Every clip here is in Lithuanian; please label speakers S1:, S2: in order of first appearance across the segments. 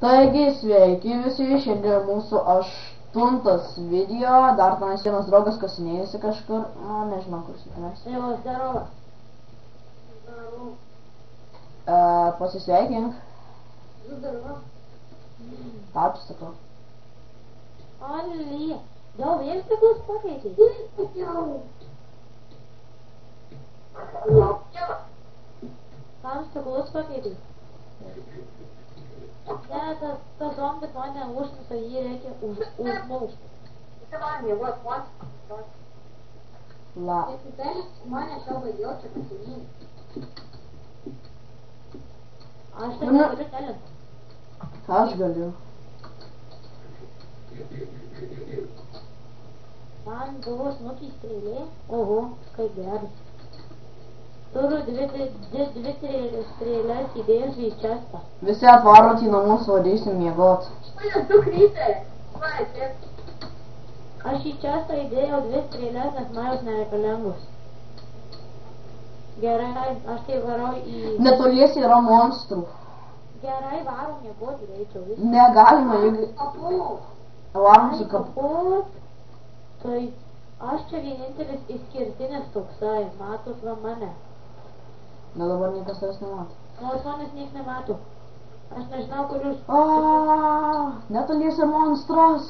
S1: Taigi, sveiki visi, šiandien mūsų 8 video, dar tenais vienas draugas kasinėjasi kažkur, nežinau kur tenais.
S2: Jau, zdarova.
S1: Pasisveikink.
S2: Zdarova.
S1: Tau čia sakau.
S2: Alija, jau vėl stiklus pakeitė? Kam stiklus pakeitė? Ne, tas zombis mane užmuša, jį reikia užmušti.
S1: La.
S2: Aš tai negaliu telint.
S1: Aš galiu.
S2: Man buvo snukį strėlė. Oho, kaip geras. Turiu dvi strėlės įdėjus į čestą.
S1: Visi atvarot į namus, vadysim miegot.
S2: Aš į čestą įdėjau 2 strėlės, nes man jos nereikalingos. Gerai, aš tai varau į...
S1: Netoliesi yra monstrų.
S2: Gerai, varom miegoti greičiau visą.
S1: Negalima, jeigu... Varom su
S2: kaput. Tai aš čia vienintelis išskirtinis toksai, matot va mane.
S1: Na dabar niekas tavęs nemato.
S2: Nors manęs nieks nemato. Aš nežinau, kur jūs...
S1: Netoliesi monstras,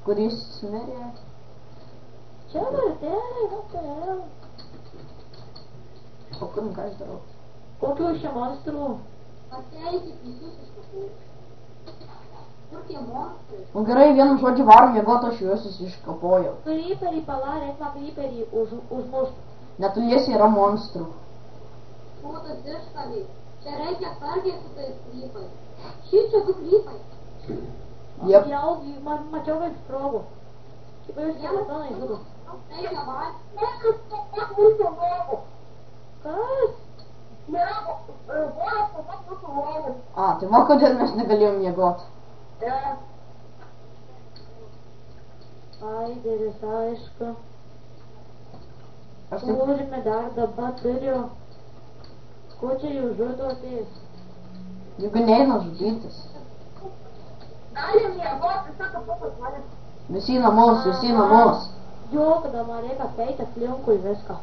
S1: kuris mirė.
S2: Čia varteliai, varteliai.
S1: O kur ką aš darau?
S2: Kokių čia monstrų?
S3: Ateikit visus iš kapų. Kur tie monstrai?
S1: O gerai, vienu žodžiu varom miegot, aš juos iškapojau.
S2: Kryperį palarėk, man kryperį užmušt.
S1: Netoliesi yra monstrų.
S3: Šūtas iškavė. Čia reikia sargiai su tais krypais. Šičia 2 krypai.
S1: Jep.
S2: Jau, mačiau kaip sprogų. Kaip jūs skeletonai žudo.
S3: Reikia valgyti.
S2: Kas?
S1: Tai va kodėl mes negalėjom miegot.
S2: Aideris, aišku.
S1: Aš taip...
S2: Turime dar dabar turiu. Ko čia jau žudotės?
S1: Juk neina žudytis.
S3: Galim miegoti, sako pukus mane.
S1: Visi į namus, visi į namus.
S2: Jo, kada man reikia peiti aplinkui viską.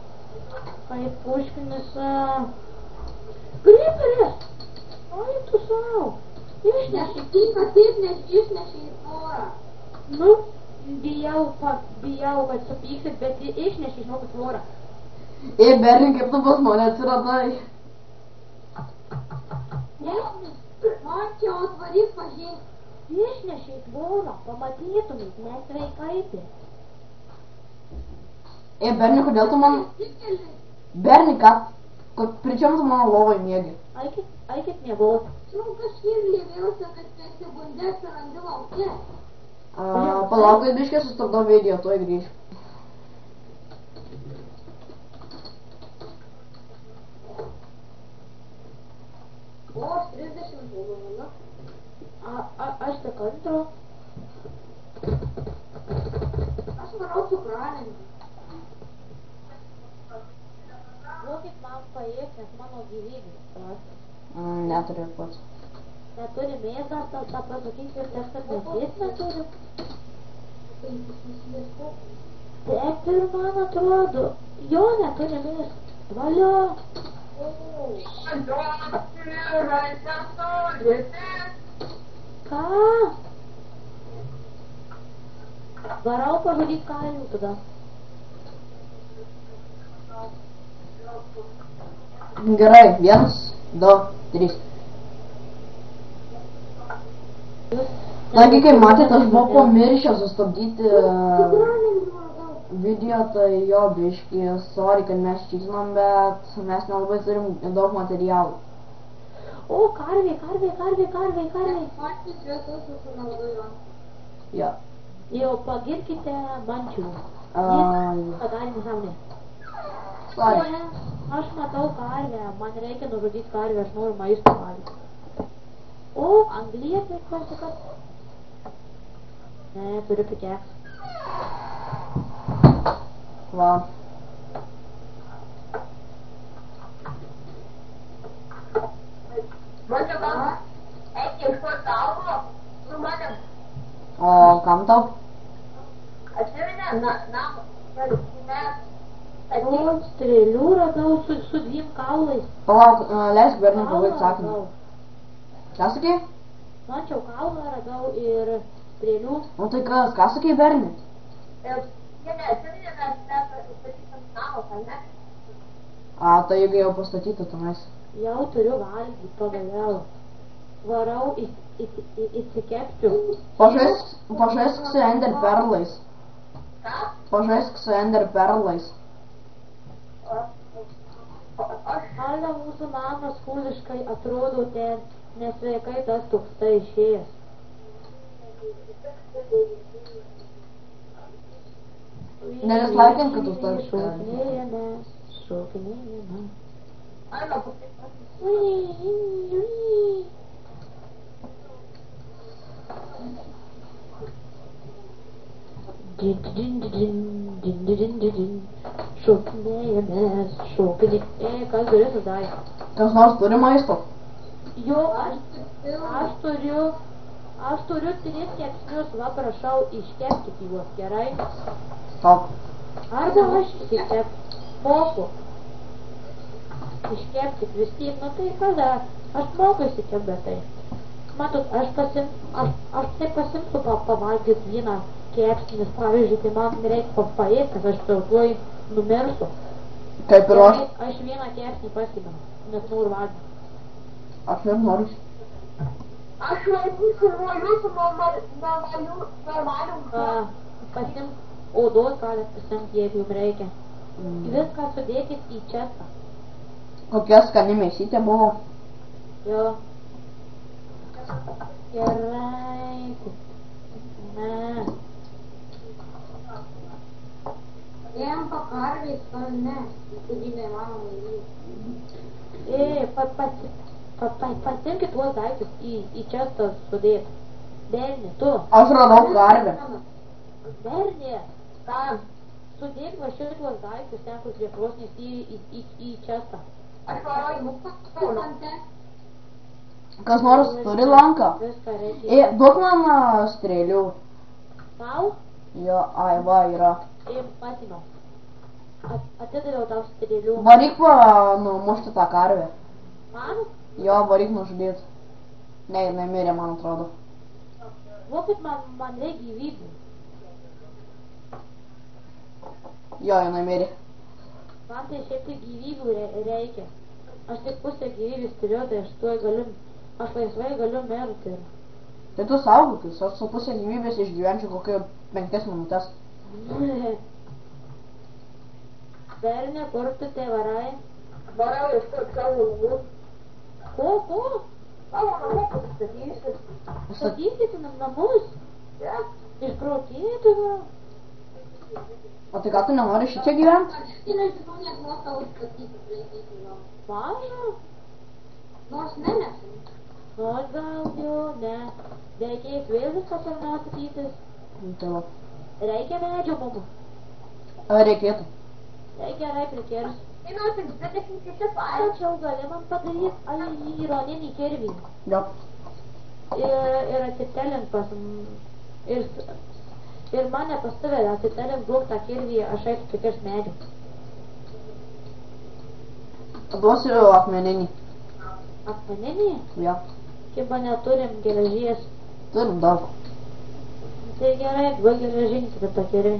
S2: Kaip Puškinis... Kryperis! Ai, tu savo. Išneši.
S3: Tinka taip, nes išneši į tvorą.
S2: Nu, bijau, kad supyksit, bet išneši žinokit tvorą.
S1: Berni, kaip tu pas mane atsiradai?
S3: Man čia atvaryk pažinti.
S2: Išneši į tvorą, pamatytumėt, nesveikaitė.
S1: Berni, kodėl tu man... Berni, ką? Pri čem tu mano lovai miegi?
S2: Aikit miegot.
S3: Čia kažkaip lėviausia, kad per sekundės randi laukia.
S1: Palauk, kad biškė sustabdau video, tuoj grįšiu.
S3: O, 30 valanda.
S2: Aš tik antro.
S3: Aš varau cukralinį.
S2: Duokit man paėk, nes mano gyvybė prastas.
S1: Neturiu pats.
S2: Neturi mėsas, tą pasakysiu, kad mėsės neturi. Taip ir man atrodo. Jo, neturi mėsas. Valio. Ką? Varau pažudyt karvių tada.
S1: Gerai, 1, 2, 3. Taigi, kaip matėte, aš buvau pamiršęs sustabdyti video, tai jo biški, sorry, kad mes čytinom, bet mes nelabai turim daug materialų.
S2: O, karvė.
S3: Patys vietos jūsų nelabai va.
S1: Jo.
S2: Jau pagirkite mančių. Padarė nesąmonė.
S1: Sorry.
S2: Aš matau karvę, man reikia nužudyti karvę, aš noriu maisto valgyti. O, anglietė, kas? Ne, turiu pikeks.
S1: Va.
S3: Man čia gal eik ieškoti augo.
S1: O kam tau?
S3: Atsiminė, namą, mes
S2: O, strėlių radau su dviem kaulais.
S1: Palauk, leisk berniui pabaigt sakinį.
S2: Kaulą.
S1: Ką sakei?
S2: Mačiau kaulą radau ir strėlių.
S1: Nu tai kas, ką sakei berniui?
S3: atsiminė, mes pastatysim namą, ar ne?
S1: A, tai jeigu jau pastatyta tenais.
S2: Jau turiu valgyti pagaliau. Varau įsikepčiau.
S1: Pažaisk su Ender perlais.
S3: Ką?
S1: Pažaisk su Ender perlais.
S2: Ale mūsų namas kuliškai atrodo ten nesveikai tas toksai išėjęs.
S1: Nedislaikink, kad tu taip
S2: šokinėjame.
S3: Arba
S2: Šokinėjame. Kas galėtų daryti?
S1: Kas nors turi maisto?
S2: Jo, aš turiu 3 kepsnius, va prašau, iškepkit juos, gerai?
S1: Top.
S2: Arba aš išsikepsiu. Moku. Iškepkit vis tiek, nu tai kada? Aš moku išsikepti, bet tai. Matot, aš tai pasimsiu pavalgyti vieną kepsnį, pavyzdžiui, tai man reikia paėsti, kad aš tuoj numirsiu.
S1: Kaip ir aš.
S2: Aš vieną kepsnį pasimenu, nes noriu valgyti.
S1: Aš nenoriu.
S3: aš laikysiu nuo jūsų normalių.
S2: Pasimk odos galit pasimti, jeigu jums reikia. Viską sudėkit į čestą.
S1: Kokia skani mėsytė buvo?
S2: Jo. Gerai. Ne.
S3: Jiem pakarvės, ar ne? Kurį neįmanoma įvykti.
S2: Pasimkit tuos daiktus į čestą sudėt. Berni, tu.
S1: Aš radau karvę.
S2: Berni.
S3: Ką?
S2: Sudėk va šituos daiktus ten, kur prie krosnies į čestą.
S3: Aš varau į mūsų.
S1: Kas nors turi lanką?
S2: Viską reikia.
S1: Duok man strėlių.
S2: Tau?
S1: Jo, ai, va, yra.
S2: Pasimau. Atidaviau tau strėlių.
S1: Varyk numušti tą karvę.
S2: Man?
S1: Jo, varyk nužudyti. Ne, jinai mirė, man atrodo.
S2: Vokit man reikia gyvybių.
S1: Jo, jinai mirė.
S2: Man tai šiek tiek gyvybių reikia. Aš tik pusę gyvybės turiu, tai aš laisvai galiu mirti.
S1: Tai tu saugokis, aš su pusę gyvybės išgyvenčiau kokio 5 minutės.
S2: Bernė, kur tu te varai?
S3: Varau ieškoti savo namų.
S2: Ko?
S3: Savo namų pasistatysiu.
S2: Statykite namus?
S3: Ja.
S2: Išprotėti va.
S1: O tai ką tu nenori šičia gyventi?
S3: Aš nežinau, net nuosavų statyti laikyti gal.
S2: Maža?
S3: Nors nenesu.
S2: Nors gal jau, ne. Reikės vėl viską pirmiau statytis.
S1: Tai va.
S2: Reikia medžio mums.
S1: Reikėtų.
S2: Gerai prikėrs.
S3: Tai nors tik 26
S2: Tačiau gali man padaryti ironinį kirvį.
S1: Jo.
S2: Ir atsitelint pas... Ir mane pas tave atsitelint duok tą kirvį, aš eitų prikirs medžių.
S1: Duosiu akmeninį.
S2: Akmeninį?
S1: Jo.
S2: Kiba neturim geležies.
S1: Turim daug.
S2: Tai gerai, duok geležinį tada tą kirvį.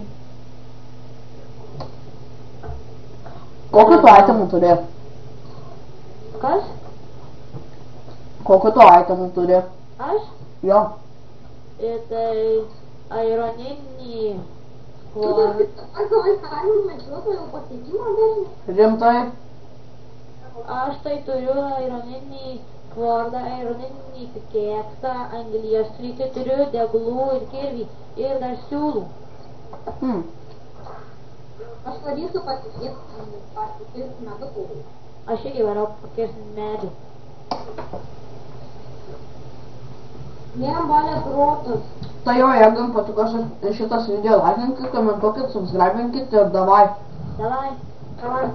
S1: Kokiu tu itemų turi?
S2: Kas?
S1: Kokiu tu itemų turi?
S2: Aš?
S1: Jo.
S2: Ir tai ironinį...
S3: Ar gal karvių medžiotojų pasiekimą dažnai?
S1: Rimtai?
S2: Aš tai turiu ironinį kvordą, ironinį keksą, anglies sritį, turiu deglų ir kirvį ir dar siūlų.
S3: Aš varysiu pasikirsti medukų.
S2: Aš irgi varau pakirsti medžių.
S3: Jiem valia protas.
S1: Tai jo, jeigu jums patiko šitas video, laikinkit, komentuokit, subscribinkit ir davai.
S2: Davai.
S3: Davai.